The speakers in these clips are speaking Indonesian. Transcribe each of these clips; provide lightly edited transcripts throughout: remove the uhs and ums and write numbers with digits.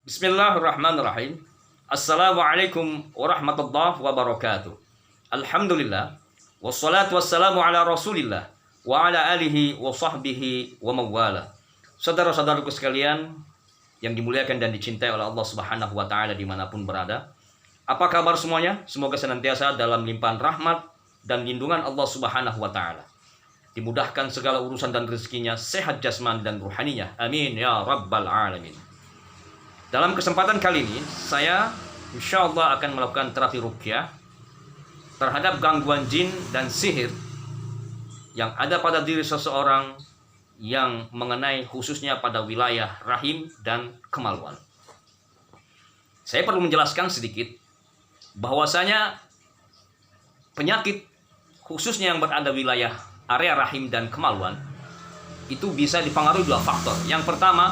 Bismillahirrahmanirrahim. Assalamualaikum warahmatullahi wabarakatuh. Alhamdulillah. Wassalatu wassalamu ala rasulillah wa ala alihi wa sahbihi wa mawala. Saudara-saudaraku sekalian yang dimuliakan dan dicintai oleh Allah Subhanahu wa ta'ala dimanapun berada. Apa kabar semuanya? Semoga senantiasa dalam limpahan rahmat dan lindungan Allah Subhanahu wa ta'ala. Dimudahkan segala urusan dan rezekinya, sehat jasmani dan ruhaninya. Amin ya rabbal alamin. Dalam kesempatan kali ini, saya insya Allah akan melakukan terapi ruqyah terhadap gangguan jin dan sihir yang ada pada diri seseorang yang mengenai khususnya pada wilayah rahim dan kemaluan. Saya perlu menjelaskan sedikit bahwasanya penyakit khususnya yang berada wilayah area rahim dan kemaluan itu bisa dipengaruhi dua faktor. Yang pertama,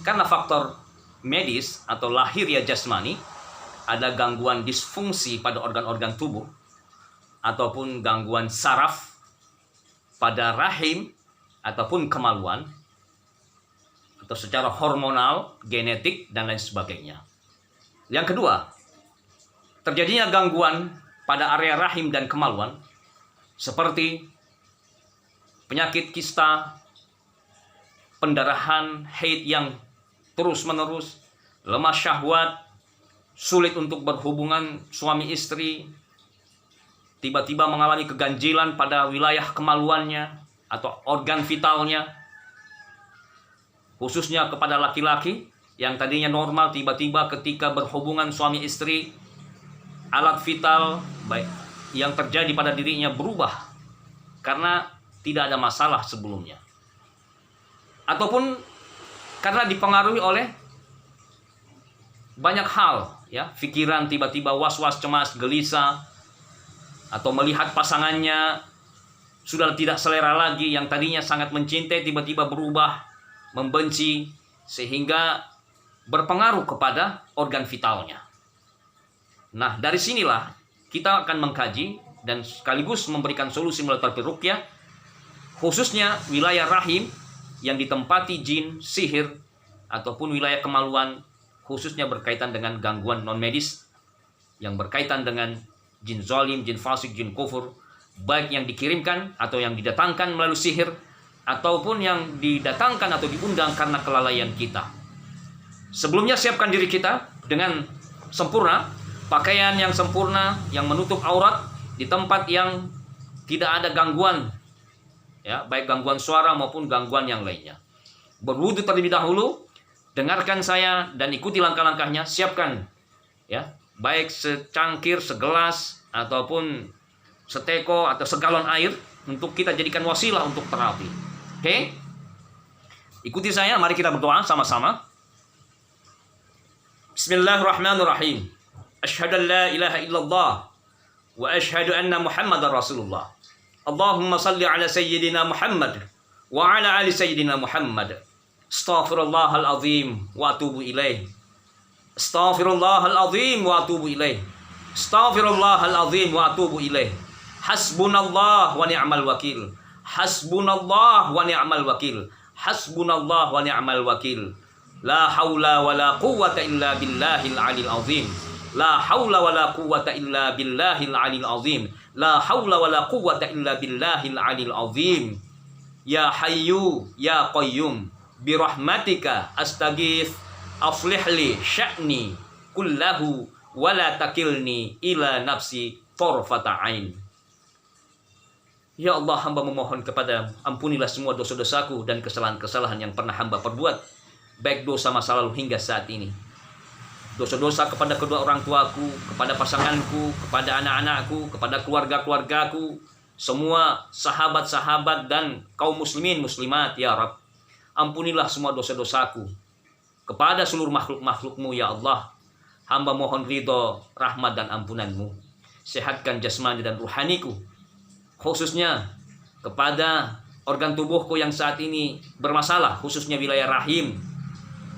karena faktor medis atau lahiriah jasmani, ada gangguan disfungsi pada organ-organ tubuh ataupun gangguan saraf pada rahim ataupun kemaluan atau secara hormonal, genetik dan lain sebagainya. Yang kedua, terjadinya gangguan pada area rahim dan kemaluan seperti penyakit kista, pendarahan haid yang terus-menerus, lemah syahwat, sulit untuk berhubungan suami istri, tiba-tiba mengalami keganjilan pada wilayah kemaluannya atau organ vitalnya, khususnya kepada laki-laki yang tadinya normal, tiba-tiba ketika berhubungan suami istri, alat vital baik yang terjadi pada dirinya berubah karena tidak ada masalah sebelumnya. Ataupun karena dipengaruhi oleh banyak hal, ya, pikiran tiba-tiba was-was, cemas, gelisah, atau melihat pasangannya sudah tidak selera lagi, yang tadinya sangat mencintai tiba-tiba berubah membenci, sehingga berpengaruh kepada organ vitalnya. Nah, dari sinilah kita akan mengkaji dan sekaligus memberikan solusi melalui terapi ruqyah, khususnya wilayah rahim yang ditempati jin, sihir, ataupun wilayah kemaluan, khususnya berkaitan dengan gangguan non-medis, yang berkaitan dengan jin zalim, jin fasik, jin kufur, baik yang dikirimkan atau yang didatangkan melalui sihir, ataupun yang didatangkan atau diundang karena kelalaian kita. Sebelumnya siapkan diri kita dengan sempurna, pakaian yang sempurna, yang menutup aurat, di tempat yang tidak ada gangguan, ya, baik gangguan suara maupun gangguan yang lainnya. Berwudu terlebih dahulu, dengarkan saya dan ikuti langkah-langkahnya. Siapkan, ya, baik secangkir, segelas ataupun seteko atau segalon air untuk kita jadikan wasilah untuk terapi. Oke? Ikuti saya, mari kita berdoa sama-sama. Bismillahirrahmanirrahim. Asyhadu an la ilaha illallah wa asyhadu anna Muhammadar Rasulullah. Allahumma salli ala sayyidina Muhammad wa ala ali sayyidina Muhammad. Astaghfirullahal azim wa atubu ilaih. Astaghfirullahal azim wa atubu ilaih. Astaghfirullahal azim wa atubu ilaih. Hasbunallah wa ni'mal wakil. Hasbunallah wa ni'mal wakil. Hasbunallah wa ni'mal wakil. La haula wa la quwwata illa billahil alil azim. La haula wa la quwwata illa billahil alil azim. La haula wa la quwwata illa billahil alil azim. Ya hayyu ya qayyum bi rahmatika astaghith aslih li sya'ni kullahu wa la takilni ila nafsi tarfata ain. Ya Allah, hamba memohon kepada ampunilah semua dosa-dosaku dan kesalahan-kesalahan yang pernah hamba perbuat, baik dosa masa lalu hingga saat ini. Dosa-dosa kepada kedua orang tuaku, kepada pasanganku, kepada anak-anakku, kepada keluarga-keluargaku, semua sahabat-sahabat dan kaum muslimin muslimat, ya Rabb. Ampunilah semua dosa-dosaku. Kepada seluruh makhluk-makhlukmu, ya Allah, hamba mohon ridho, rahmat dan ampunanmu. Sehatkan jasmani dan ruhaniku, khususnya kepada organ tubuhku yang saat ini bermasalah, khususnya wilayah rahim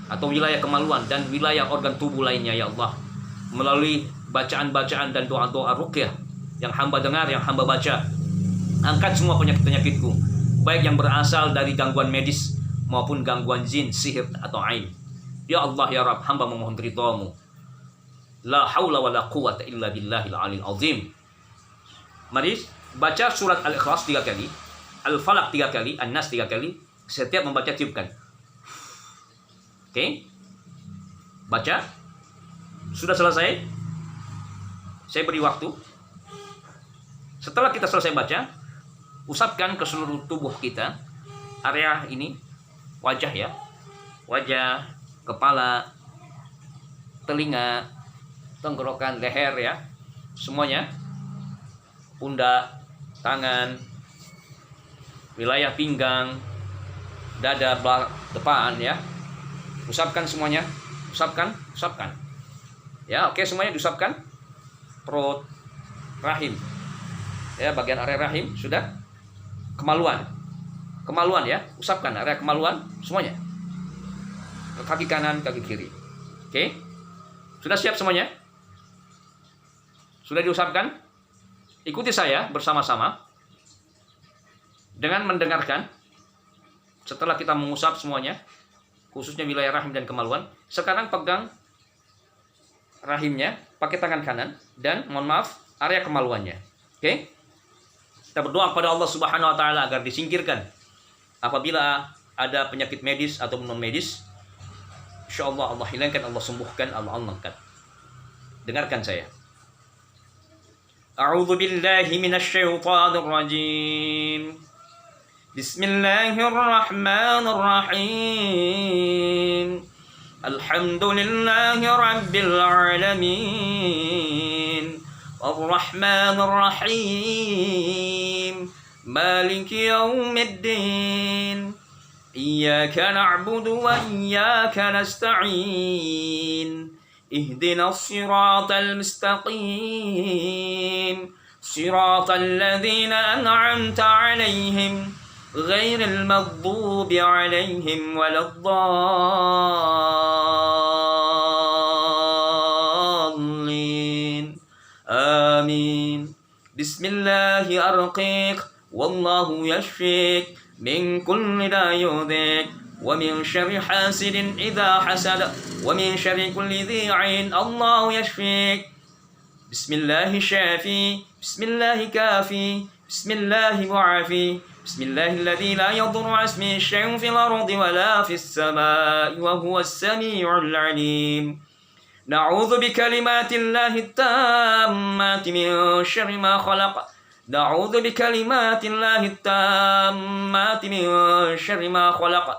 atau wilayah kemaluan dan wilayah organ tubuh lainnya, ya Allah. Melalui bacaan-bacaan dan doa-doa ruqyah yang hamba dengar, yang hamba baca, angkat semua penyakit-penyakitku, baik yang berasal dari gangguan medis maupun gangguan jin, sihir atau ain. Ya Allah ya Rabb, hamba memohon ridhamu. La haula wa la quwata illa billahil alil azim. Mari baca surat Al-Ikhlas 3 kali, Al-Falaq 3 kali, An-Nas 3 kali. Setiap membaca tiupkan. Oke? Baca. Sudah selesai? Saya beri waktu. Setelah kita selesai baca, usapkan ke seluruh tubuh kita. Area ini, wajah ya. Wajah, kepala, telinga, tenggorokan, leher ya. Semuanya. Pundak, tangan, wilayah pinggang, dada depan ya. Usapkan semuanya. Usapkan. Ya, oke, semuanya diusapkan. Perut, rahim. Ya, bagian area rahim sudah. Kemaluan ya, usapkan area kemaluan semuanya. Kaki kanan, kaki kiri. Oke. Sudah siap semuanya? Sudah diusapkan? Ikuti saya bersama-sama dengan mendengarkan. Setelah kita mengusap semuanya, khususnya wilayah rahim dan kemaluan, sekarang pegang rahimnya pakai tangan kanan dan mohon maaf area kemaluannya. Oke? Kita berdoa kepada Allah Subhanahu wa taala agar disingkirkan apabila ada penyakit medis atau non medis. Insyaallah Allah hilangkan, Allah sembuhkan, Allah angkat. Dengarkan saya. A'udzu billahi minasyaitonir rajim. Bismillahirrahmanirrahim. Alhamdulillahi rabbil alamin. Arrahmanir rahim. Maliki yaumiddin. Iyyaka na'budu wa iyyaka nasta'in. Ihdinas siratal mustaqim. Siratal ladzina an'amta 'alaihim ghairil maghdubi 'alaihim waladdallin. Amin. Bismillahi arqiq wallahu yashfik min kulli da'yudik wa min syarri hasidin idha hasad wa min syarri kulli dhi 'ain. Allahu yashfik. Bismillahi syafi, bismillahi kafi, bismillahi mu'afi, bismillahilladzi la yadurru 'ma ismihi syai'un fil ardi wa la fis samaa'i wa huwas samii'ul 'aliim. Na'udzu bikalimatillahi tammati min syarri ma khalaq. Na'udzu bikalimatillahi tammati min syarri ma khalaq.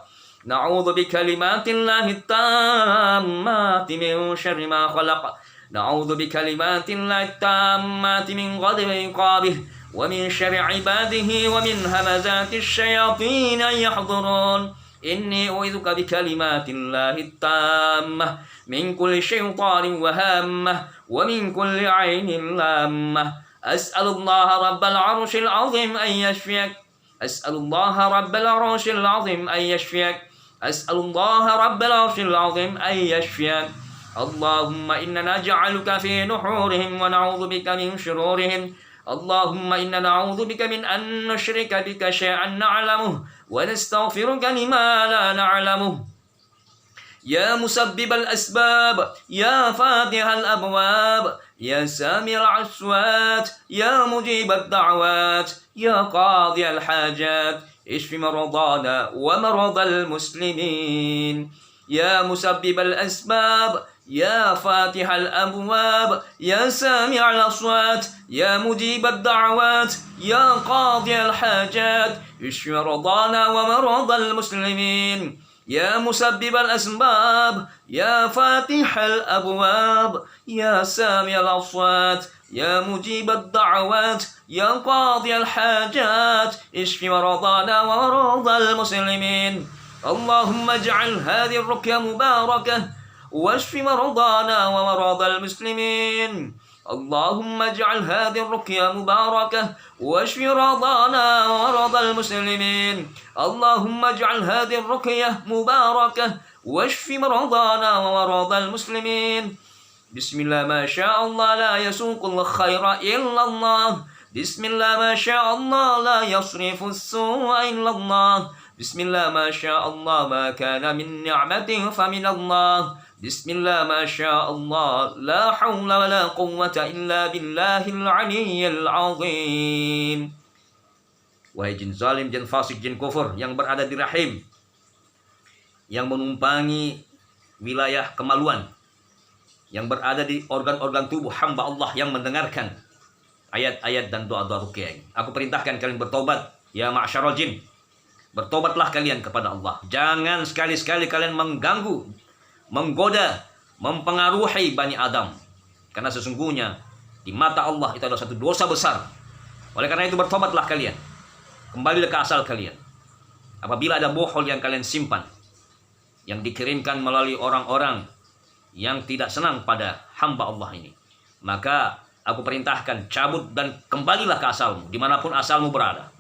Na'udzu bikalimatillahi tammati min syarri ma khalaq. Na'udzu bikalimatillahi tammati min ghadabi iqabihi wa min syarri ibadihi wa min hamazati syayatin yahdurun. Inni u'idzuka bikalimatillahi tammah min kulli syaitanin wa hammah wa min kulli 'ainin lammah. As'alullaha rabbal 'arsyil 'azim an yashfiyak. As'alullaha rabbal 'arsyil 'azim an yashfiyak. As'alullaha rabbal 'arsyil 'azim an yashfiyak. Allahumma inna naj'aluka fi nuhurihim wa na'udzu bika min shururihim. Allahumma inna na'udzu bika min an nusyrika bika syai'an na'lamuhu wa nastaghfiruka lima la na'lamuhu. Ya musabbibal asbab, ya fatihal abwab, ya sami'al aswat, ya mujibad da'wat, ya qadiyal hajat, ishfi maradana wa maradal muslimin. Ya musabbibal asbab, ya fatihal abwab, ya sami'al aswat, ya mujibad da'wat, ya qadiyal hajat, ishfi maradana wa maradal muslimin. Ya musabbibal asbab, ya fatihal abwab, ya sami'al aswat, ya mujibad da'wat, ya qadiyal hajat, ishfi maradana wa maradal muslimin. Allahumma ij'al hadhihi ar-ruqya mubarakah واشف مرضانا ومرضى المسلمين. اللهم اجعل هذه الرقية مباركة واشف مرضانا ومرضى المسلمين. اللهم اجعل هذه الرقية مباركة واشف مرضانا ومرضى المسلمين. بسم الله ما شاء الله لا يسوق الخير إلا الله. بسم الله ما شاء الله لا يصرف السوء إلا الله. Bismillah ma sya'allah ma kana min ni'matin fa min Allah. Bismillah ma sya'allah la haula wa la quwwata illa billahil aliyyil azim. Wahai jin zalim, jin fasik, jin kufur yang berada di rahim, yang menumpangi wilayah kemaluan, yang berada di organ-organ tubuh hamba Allah yang mendengarkan ayat-ayat dan doa-doa ruqyah ini. Aku perintahkan kalian bertobat, ya ma'syarul jin. Bertobatlah kalian kepada Allah. Jangan sekali-sekali kalian mengganggu, menggoda, mempengaruhi Bani Adam. Karena sesungguhnya di mata Allah itu adalah satu dosa besar. Oleh karena itu bertobatlah kalian. Kembalilah ke asal kalian. Apabila ada bohol yang kalian simpan, yang dikirimkan melalui orang-orang yang tidak senang pada hamba Allah ini, maka aku perintahkan cabut dan kembalilah ke asalmu, dimanapun asalmu berada.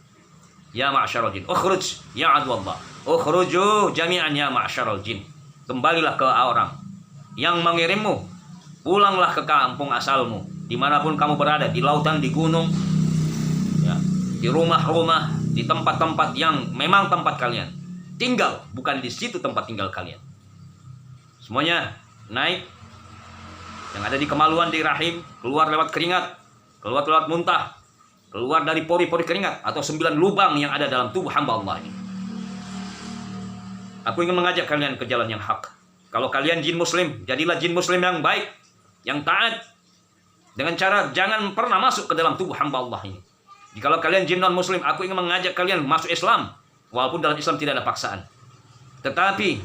Ya ma'syarul jin, ukhruj ya adwallah, ukhruju jami'an ya ma'syarul jin. Kembalilah ke orang yang mengirimmu, pulanglah ke kampung asalmu, dimanapun kamu berada, di lautan, di gunung, ya, di rumah-rumah, di tempat-tempat yang memang tempat kalian tinggal, bukan di situ tempat tinggal kalian. Semuanya naik, yang ada di kemaluan, di rahim, keluar lewat keringat, keluar lewat muntah, keluar dari pori-pori keringat atau 9 lubang yang ada dalam tubuh hamba Allah ini. Aku ingin mengajak kalian ke jalan yang hak. Kalau kalian jin muslim, jadilah jin muslim yang baik, yang taat, dengan cara jangan pernah masuk ke dalam tubuh hamba Allah ini. Jikalau kalian jin non muslim, aku ingin mengajak kalian masuk Islam, walaupun dalam Islam tidak ada paksaan. Tetapi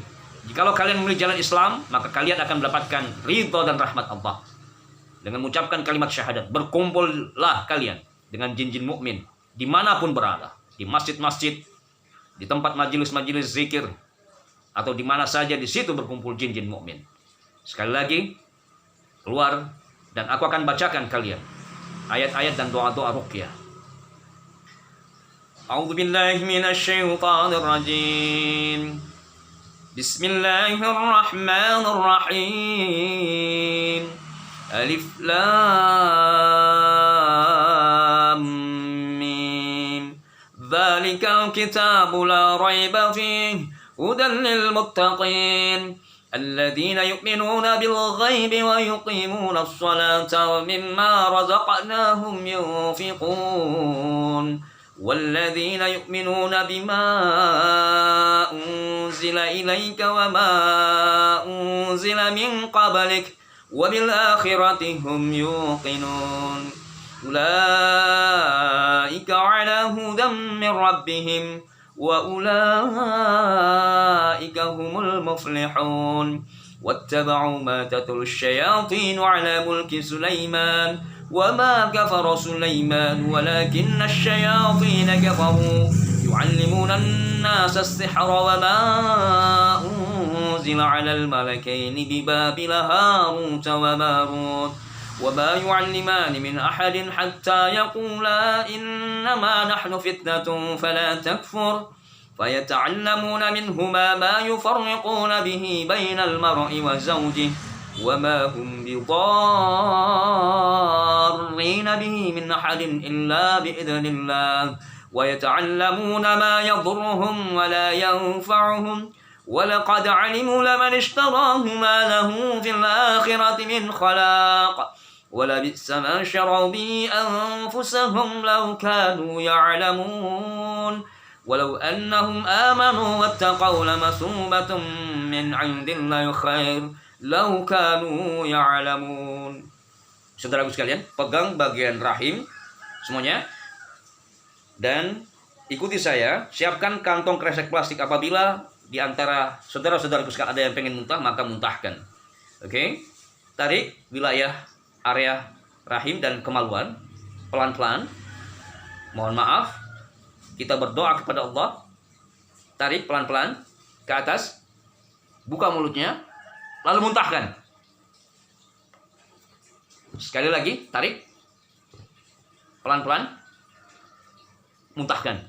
jikalau kalian memilih jalan Islam, maka kalian akan mendapatkan ridha dan rahmat Allah. Dengan mengucapkan kalimat syahadat, berkumpullah kalian dengan jin-jin mukmin dimanapun berada, di masjid-masjid, di tempat majelis-majelis zikir, atau di mana saja di situ berkumpul jin-jin mukmin. Sekali lagi, keluar dan aku akan bacakan kalian ayat-ayat dan doa-doa ruqyah. A'udzu billahi minasy syaithanir rajim. Bismillahirrahmanirrahim. Alif lam mim. Dzalikal kitabu la raiba fihi hudan lil muttaqin. الذين يؤمنون بالغيب ويقيمون الصلاة ومما رزقناهم ينفقون والذين يؤمنون بما أنزل إليك وما أنزل من قبلك وبالآخرة هم يوقنون أولئك على هدى من ربهم وأولئك هم المفلحون واتبعوا ما تتلو الشياطين على ملك سليمان وما كفر سليمان ولكن الشياطين كفروا يعلمون الناس السحر وما أنزل على الملكين ببابل هاروت وماروت وما يعلمان من أحد حتى يقولا إنما نحن فتنة فلا تكفر فيتعلمون منهما ما يفرقون به بين المرء وزوجه وما هم بضارين به من أحد إلا بإذن الله ويتعلمون ما يضرهم ولا ينفعهم ولقد علموا لمن اشتراه ما له في الآخرة من خلاق ولبئس ما شروا به أنفسهم لو كانوا يعلمون ولو أنهم آمنوا واتقوا لمثوبة من عند الله خير لو كانوا يعلمون. Saudaraku sekalian, pegang bagian rahim semuanya dan ikuti saya. Siapkan kantong kresek plastik. Apabila di antara saudara-saudaraku sekalian ada yang pengen muntah, maka muntahkan. Oke? Tarik wilayah area rahim dan kemaluan pelan-pelan. Mohon maaf. Kita berdoa kepada Allah. Tarik pelan-pelan ke atas. Buka mulutnya. Lalu muntahkan. Sekali lagi, tarik. Pelan-pelan. Muntahkan.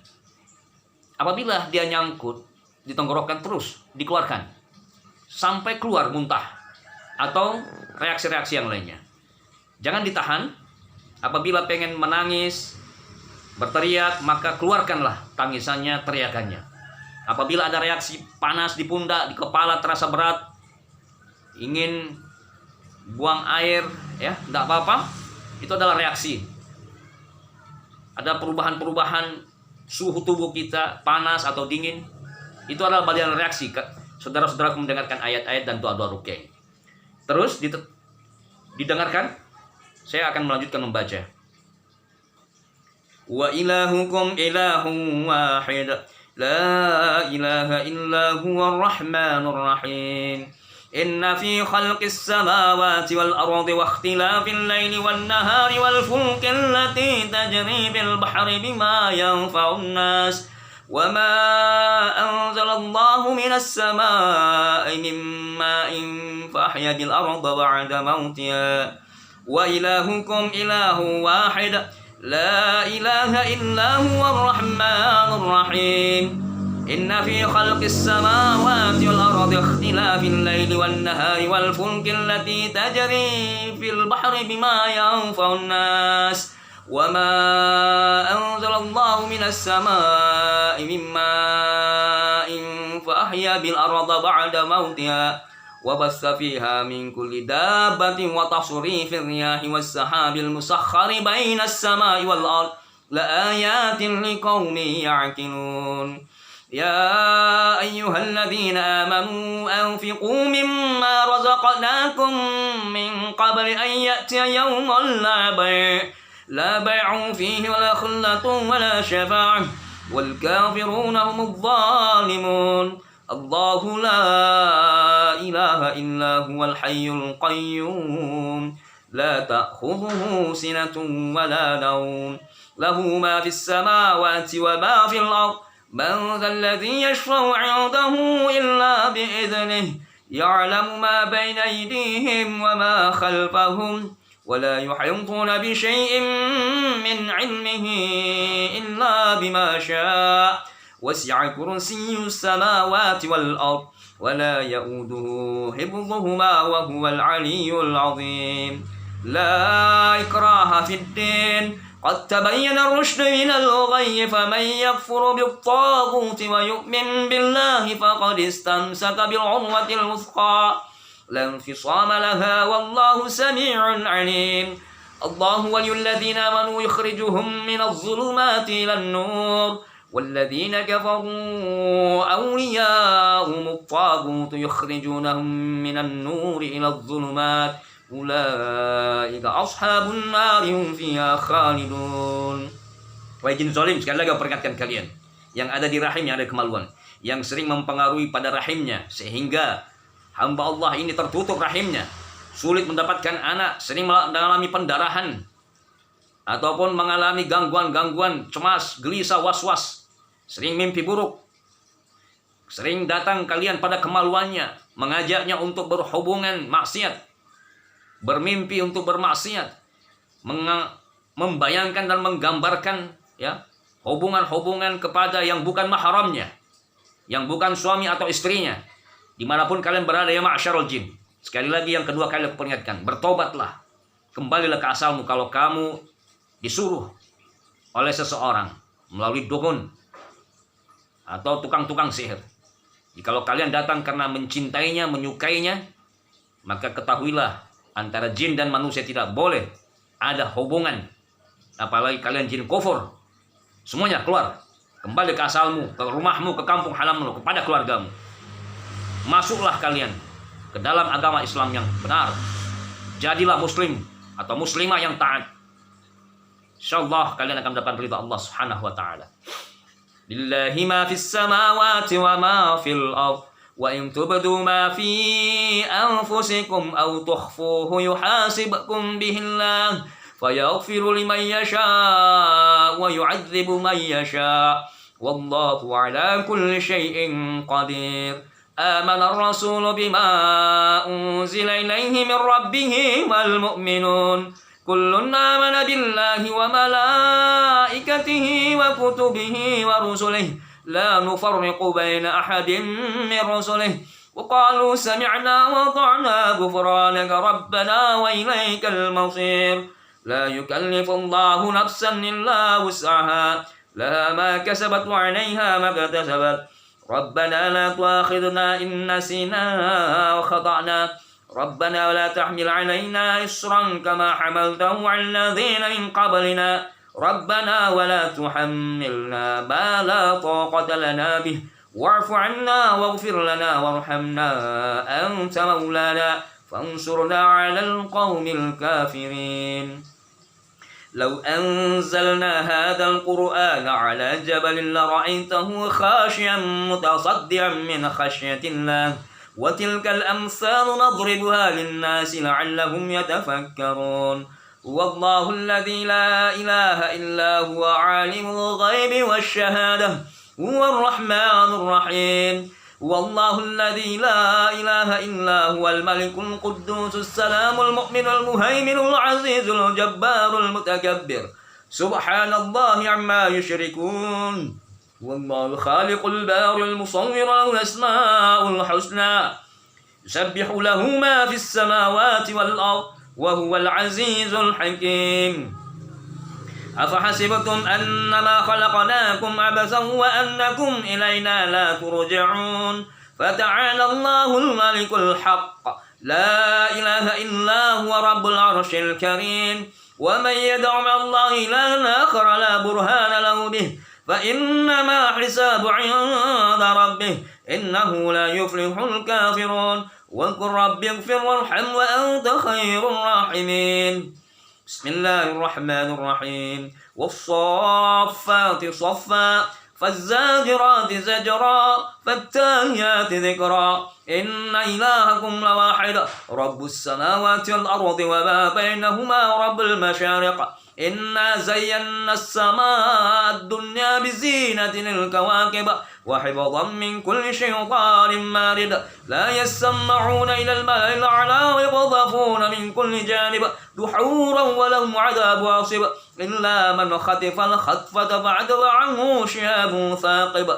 Apabila dia nyangkut di tenggorokan, terus dikeluarkan. Sampai keluar muntah. Atau reaksi-reaksi yang lainnya. Jangan ditahan. Apabila pengen menangis, berteriak, maka keluarkanlah tangisannya, teriakannya. Apabila ada reaksi panas di pundak, di kepala terasa berat, ingin buang air, ya, tidak apa-apa. Itu adalah reaksi. Ada perubahan-perubahan suhu tubuh kita, panas atau dingin. Itu adalah bagian reaksi. Saudara-saudara mendengarkan ayat-ayat dan doa-doa ruqyah. Terus didengarkan. Saya akan melanjutkan membaca. Wa ilahukum ilahun wahid. La ilaha illa huwa ar-rahmanur rahim. Inna fi khalqis samawati wal ardi wa ikhtilafil laili wan nahari wal fulki allati tajri bil bahri bima yanfa'un nas wa ma anzalallahu minas samaa'i min ma'in fa ahya bil ardi ba'da mautiha wa ilahukum ilahun wahid. La ilaha illa huwa ar-rahmanur rahim. Inna fi khalqis samawati wal ardi ikhtilafil laili wan nahari wal fulki allati tajri fil bahri bima yanfa'un nas wa ma anzalallahu minas samaa'i min ma'in fa ahya bil ardi ba'da mautiha وبث فيها من كل دابة وتصريف الرياح والسحاب المسخر بين السماء والأرض لآيات لقوم يعقلون يا أيها الذين آمنوا أنفقوا مما رزقناكم من قبل أن يأتي يوم لا بيع فيه ولا خلة ولا شفاعة والكافرون هم الظالمون الله لا إله إلا هو الحي القيوم لا تأخذه سنة ولا نوم له ما في السماوات وما في الأرض من ذا الذي يشفع عنده إلا بإذنه يعلم ما بين أيديهم وما خلفهم ولا يحيطون بشيء من علمه إلا بما شاء وسع كرسي السماوات والأرض ولا يؤوده حفظهما وهو العلي العظيم لا إكراه في الدين قد تبين الرشد من الغي فمن يكفر بالطاغوت ويؤمن بالله فقد استمسك بالعروة الوثقى لا انفصام لها والله سميع عليم الله ولي الذين آمنوا يخرجهم من الظلمات إلى النور والذين كفروا أولياءهم الطاغوت يخرجونهم من النور إلى الظلمات أولئك أصحاب النار هم فيها خالدون. Wahai jin zalim, sekali lagi aku peringatkan kalian yang ada di rahim, yang ada kemaluan, yang sering mempengaruhi pada rahimnya sehingga hamba Allah ini tertutup rahimnya, sulit mendapatkan anak, sering mengalami pendarahan ataupun mengalami gangguan-gangguan cemas, gelisah, was-was, sering mimpi buruk, sering datang kalian pada kemaluannya, mengajaknya untuk berhubungan maksiat, bermimpi untuk bermaksiat, membayangkan dan menggambarkan ya hubungan-hubungan kepada yang bukan mahramnya, yang bukan suami atau istrinya, dimanapun kalian berada ya ma'syarul jin. Sekali lagi yang kedua kali aku peringatkan, bertobatlah, kembalilah ke asalmu kalau kamu disuruh oleh seseorang melalui dukun atau tukang-tukang sihir. Jikalau kalian datang karena mencintainya, menyukainya, maka ketahuilah antara jin dan manusia tidak boleh ada hubungan. Apalagi kalian jin kufur. Semuanya keluar. Kembali ke asalmu, ke rumahmu, ke kampung halamanmu, kepada keluargamu. Masuklah kalian ke dalam agama Islam yang benar. Jadilah muslim atau muslimah yang taat. InsyaAllah kalian akan mendapat ridha Allah Subhanahu wa ta'ala. Lillahi ma fis samawati wa ma fil ardh wa in tubdu ma fi anfusikum aw tukhfuhu yuhasibkum bihi Allah fayaghfiru liman yasha wa yu'adzibu man yasha wallahu ala kulli syai'in qadir. Amana ar-rasulu bima unzila ilaihi min rabbih wal mu'minun kullun amana billahi wa malaikatihi wa kutubihi wa rusulihi la nufarriqu baina ahadin min rusulihi wa qalu sami'na wa ata'na ghufranaka rabbana wa ilaikal masir. La yukallifu Allahu nafsan illa wus'aha laha ma kasabat wa 'alayha ma iktasabat ربنا لا تؤاخذنا إن نسينا وخطأنا ربنا ولا تحمل علينا إصرا كما حملته على الذين من قبلنا ربنا ولا تحملنا ما لا طاقة لنا به واعف عنا واغفر لنا وارحمنا أنت مولانا فانصرنا على القوم الكافرين لو أنزلنا هذا القرآن على جبل لرأيته خاشعا متصدعا من خشية الله وتلك الأمثال نضربها للناس لعلهم يتفكرون والله الذي لا إله إلا هو عالم الغيب والشهادة هو الرحمن الرحيم والله الذي لا إله إلا هو الملك القدوس السلام المؤمن المهيمن العزيز الجبار المتكبر سبحان الله عما يشركون والله الخالق البارئ المصور له الأسماء الحسنى يسبح له ما في السماوات والأرض وهو العزيز الحكيم أفحسبتم أنما خلقناكم عبثا وأنكم إلينا لا ترجعون فتعالى الله الملك الحق لا إله إلا هو رب العرش الكريم ومن يدع مع الله إلها آخر لا برهان له به فإنما حساب عند ربه إنه لا يفلح الكافرون وقل رب اغفر وارحم وأنت خير الراحمين بسم الله الرحمن الرحيم والصافات صفا فالزاجرات زجرا فالتاليات ذكرا إن إلهكم لواحد رب السماوات والأرض وما بينهما ورب المشارق إنا زينا السماء الدنيا بزينة الكواكب وحفظا من كل شيطان مارد لا يسمعون إلى الملأ الأعلى ويقذفون من كل جانب دحورا ولهم عذاب واصب إلا من خطف الخطفة فأتبعه شهاب ثاقب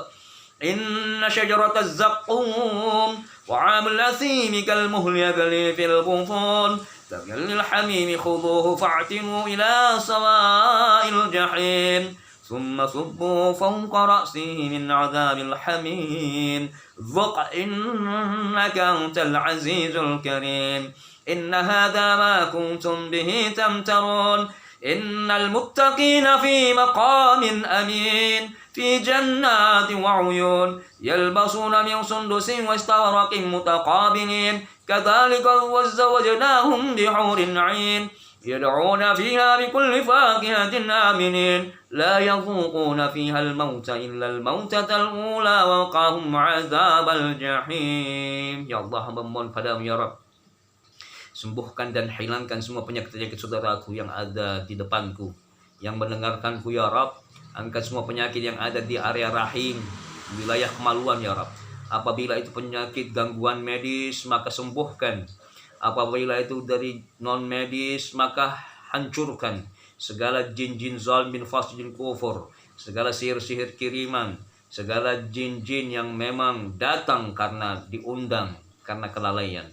إن شجرة الزقوم طعام الأثيم كالمهل يغلي في البطون كغلي الحميم خذوه فاعتموا إلى سواء الجحيم ثم صبوا فوق رأسه من عذاب الحميم ذق إنك أنت العزيز الكريم إن هذا ما كنتم به تمترون إن المتقين في مقام أمين في جنات وعيون يلبسون من سندس واستبرق متقابلين كذلك وزوجناهم بحور عين يدعون فيها بكل فاكهة آمنين لا يذوقون فيها الموت إلا الموتة الأولى ووقاهم عذاب الجحيم. Ya Allah, hamba mohon padamu ya Rabb, sembuhkan dan hilangkan semua penyakit-penyakit saudaraku yang ada di depanku, yang mendengarkanku ya Rabb. Angkat semua penyakit yang ada di area rahim, wilayah kemaluan ya Rabb. Apabila itu penyakit gangguan medis, maka sembuhkan. Apabila itu dari non medis, maka hancurkan segala jin-jin zalim bin fasidin kufur, segala sihir-sihir kiriman, segala jin-jin yang memang datang karena diundang, karena kelalaian.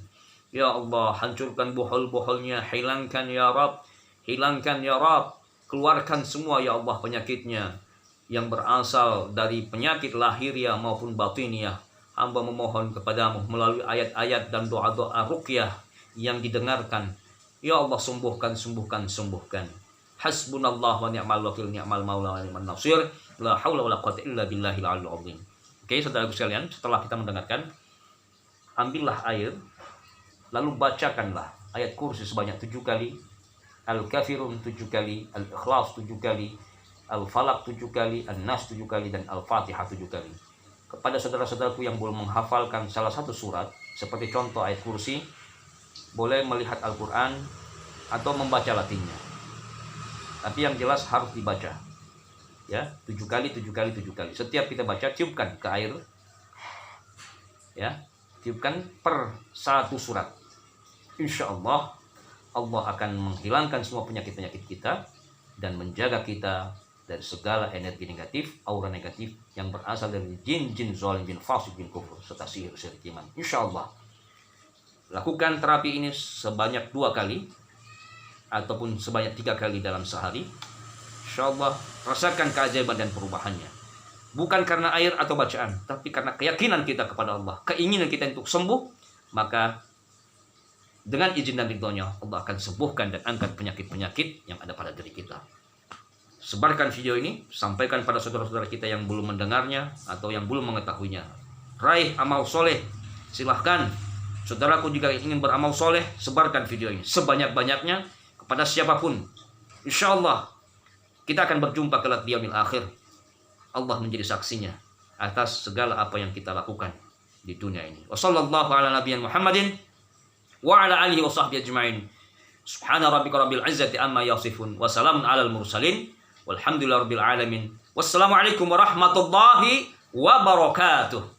Ya Allah, hancurkan bohol-boholnya, hilangkan ya Rabb, hilangkan ya Rabb, keluarkan semua ya Allah penyakitnya yang berasal dari penyakit lahiriah maupun batiniah. Hamba memohon kepadamu melalui ayat-ayat dan doa-doa ruqyah yang didengarkan. Ya Allah, sembuhkan, sembuhkan, sembuhkan. Hasbunallah wa ni'mal wakil, ni'mal maula wa ni'man nasir. La haula wa la quwwata illa billahil aliyyil azim. Oke, saudaraku sekalian, setelah kita mendengarkan, ambillah air, lalu bacakanlah ayat kursi sebanyak 7 kali, Al-Kafirun 7 kali, Al-Ikhlas 7 kali, Al-Falaq 7 kali, An-Nas 7 kali, dan Al-Fatihah 7 kali. Kepada saudara-saudaraku yang belum menghafalkan salah satu surat, seperti contoh ayat kursi, boleh melihat Al-Quran atau membaca latinnya. Tapi yang jelas harus dibaca. Ya, 7 kali, 7 kali, 7 kali. Setiap kita baca, tiupkan ke air. Ya, tiupkan per satu surat. Insya Allah, Allah akan menghilangkan semua penyakit-penyakit kita dan menjaga kita dari segala energi negatif, aura negatif yang berasal dari jin-jin zalim, bin fasik, bin kufur, serta sihir-sihir iman. Insya Allah. Lakukan terapi ini sebanyak 2 kali ataupun sebanyak 3 kali dalam sehari. Insya Allah rasakan keajaiban dan perubahannya. bukan karena air atau bacaan, tapi karena keyakinan kita kepada Allah, keinginan kita untuk sembuh, maka dengan izin dan ridhonya Allah akan sembuhkan dan angkat penyakit-penyakit yang ada pada diri kita. Sebarkan video ini, sampaikan pada saudara-saudara kita yang belum mendengarnya atau yang belum mengetahuinya. Raih amal soleh, silahkan. Saudaraku jika ingin beramal soleh, sebarkan video ini sebanyak-banyaknya kepada siapapun. Insya Allah kita akan berjumpa kelak di yaumil akhir. Allah menjadi saksinya atas segala apa yang kita lakukan di dunia ini. Wassallallahu ala nabiyina Muhammadin wa ala alihi wa sahbihi ajma'in. Subhana rabbika rabbil izzati amma yasifun wa salamun alal mursalin walhamdulillahi rabbil alamin. Wassalamualaikum warahmatullahi wabarakatuh.